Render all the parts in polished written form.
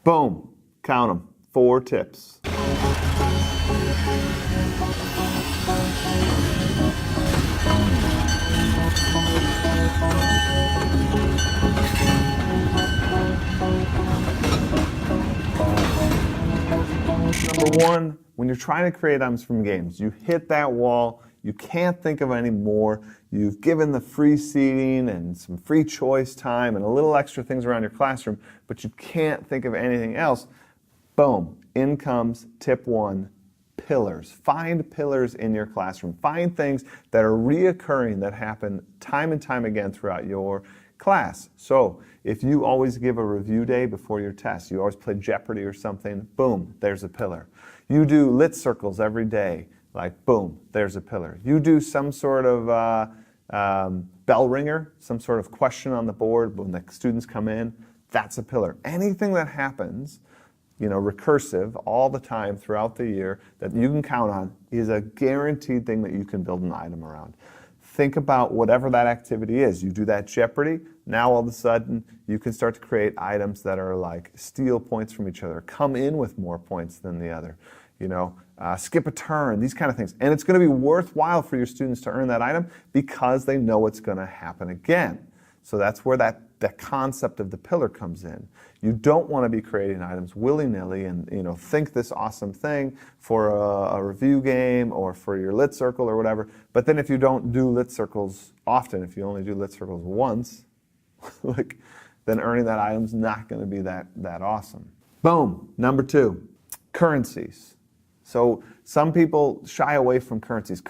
Boom. Count them. 4 tips. Number 1, when you're trying to create items from games, you hit that wall, you can't think of any more, you've given the free seating and some free choice time and a little extra things around your classroom, but you can't think of anything else. Boom, in comes tip 1, pillars. Find pillars in your classroom. Find things that are reoccurring, that happen time and time again throughout your class. So if you always give a review day before your test, you always play Jeopardy or something, boom, there's a pillar. You do lit circles every day, like boom, there's a pillar. You do some sort of bell ringer, some sort of question on the board when the students come in, that's a pillar. Anything that happens, recursive all the time throughout the year that you can count on is a guaranteed thing that you can build an item around. Think about whatever that activity is. You do that Jeopardy, now all of a sudden you can start to create items that are like steal points from each other, come in with more points than the other, skip a turn, these kind of things. And it's going to be worthwhile for your students to earn that item because they know it's going to happen again. So that's where that concept of the pillar comes in. You don't want to be creating items willy-nilly and think this awesome thing for a review game or for your lit circle or whatever. But then if you don't do lit circles often, if you only do lit circles once, then earning that item's not going to be that awesome. Boom. Number 2, currencies. So some people shy away from currencies,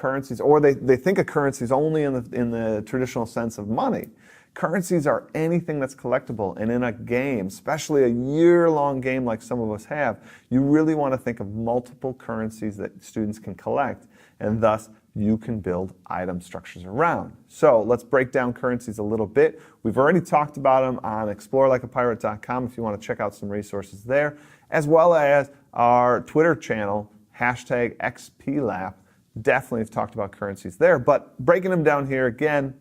or they think of currencies only in the traditional sense of money. Currencies are anything that's collectible, and in a game, especially a year-long game like some of us have, you really want to think of multiple currencies that students can collect, and thus you can build item structures around. So let's break down currencies a little bit. We've already talked about them on explorelikeapirate.com if you want to check out some resources there, as well as our Twitter channel, #XPLAP. Definitely have talked about currencies there, but breaking them down here again,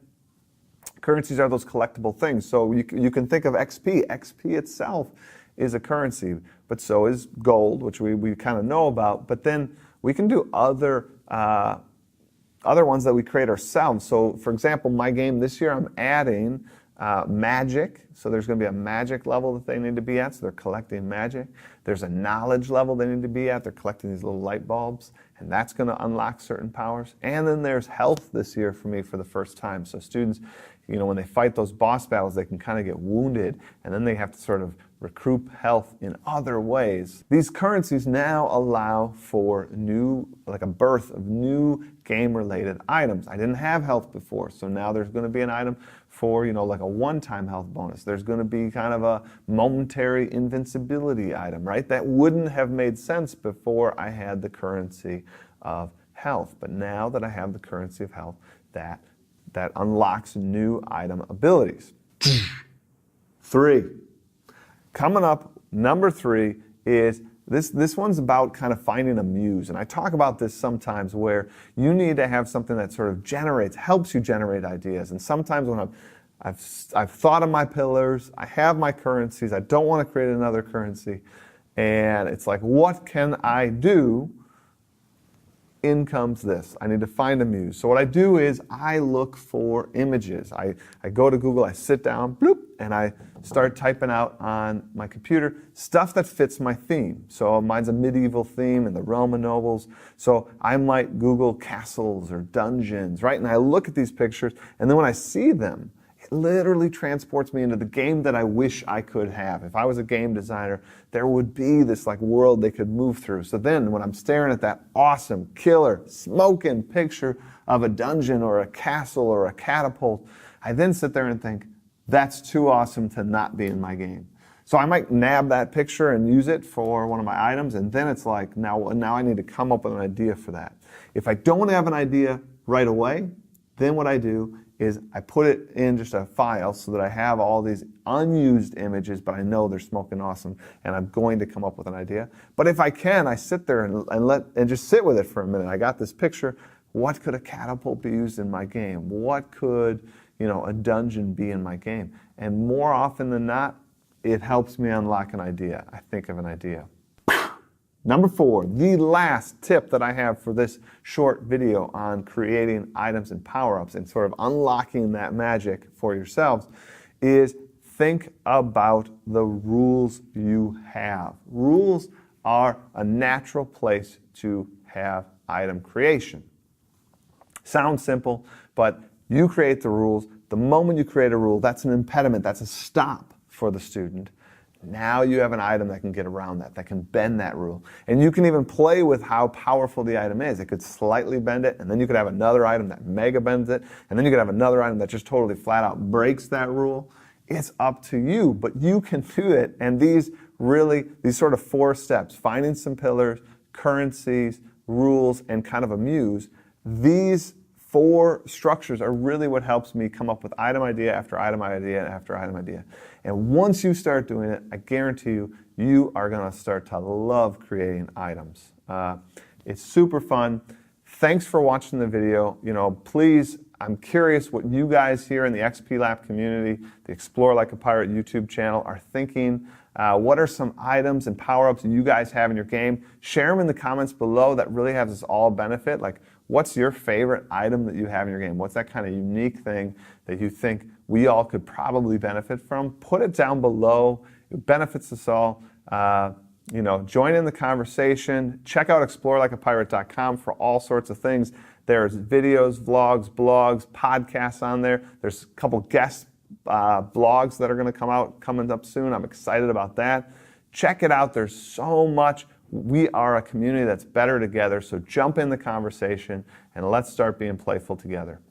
currencies are those collectible things. So you can think of XP. XP itself is a currency, but so is gold, which we kind of know about. But then we can do other ones that we create ourselves. So for example, my game this year, I'm adding magic. So there's going to be a magic level that they need to be at. So they're collecting magic. There's a knowledge level they need to be at. They're collecting these little light bulbs, and that's going to unlock certain powers. And then there's health this year for me for the first time. So students, when they fight those boss battles, they can kind of get wounded, and then they have to sort of recoup health in other ways. These currencies now allow for a birth of new game-related items. I didn't have health before, so now there's going to be an item for, like a one-time health bonus. There's going to be kind of a momentary invincibility item, right? That wouldn't have made sense before I had the currency of health. But now that I have the currency of health, that unlocks new item abilities. 3. Coming up, number 3 is this one's about kind of finding a muse. And I talk about this sometimes where you need to have something that sort of helps you generate ideas. And sometimes when I've thought of my pillars, I have my currencies, I don't want to create another currency, and it's like, what can I do? In comes this. I need to find a muse. So what I do is I look for images. I go to Google, I sit down, bloop, and I start typing out on my computer stuff that fits my theme. So mine's a medieval theme in the realm of nobles. So I might Google castles or dungeons, right? And I look at these pictures, and then when I see them, it literally transports me into the game that I wish I could have. If I was a game designer, there would be this world they could move through. So then when I'm staring at that awesome, killer, smoking picture of a dungeon or a castle or a catapult, I then sit there and think, that's too awesome to not be in my game. So I might nab that picture and use it for one of my items, and then it's like, now I need to come up with an idea for that. If I don't have an idea right away, then what I do is I put it in just a file so that I have all these unused images, but I know they're smoking awesome, and I'm going to come up with an idea. But if I can, I sit there and just sit with it for a minute. I got this picture. What could a catapult be used in my game? What could a dungeon be in my game? And more often than not, it helps me unlock an idea. I think of an idea. Number 4, the last tip that I have for this short video on creating items and power-ups and sort of unlocking that magic for yourselves is think about the rules you have. Rules are a natural place to have item creation. Sounds simple, but you create the rules. The moment you create a rule, that's an impediment, that's a stop for the student. Now you have an item that can get around that can bend that rule. And you can even play with how powerful the item is. It could slightly bend it, and then you could have another item that mega bends it, and then you could have another item that just totally flat out breaks that rule. It's up to you, but you can do it. And these sort of 4 steps, finding some pillars, currencies, rules, and kind of a muse, these 4 structures are really what helps me come up with item idea after item idea after item idea. And once you start doing it, I guarantee you, you are going to start to love creating items. It's super fun. Thanks for watching the video. Please, I'm curious what you guys here in the XP Lab community, the Explore Like a Pirate YouTube channel, are thinking. What are some items and power-ups you guys have in your game? Share them in the comments below. That really has us all benefit. Like, what's your favorite item that you have in your game? What's that kind of unique thing that you think we all could probably benefit from? Put it down below. It benefits us all. Join in the conversation. Check out explorelikeapirate.com for all sorts of things. There's videos, vlogs, blogs, podcasts on there. There's a couple guest blogs that are coming up soon. I'm excited about that. Check it out. There's so much. We are a community that's better together, so jump in the conversation and let's start being playful together.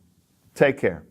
Take care.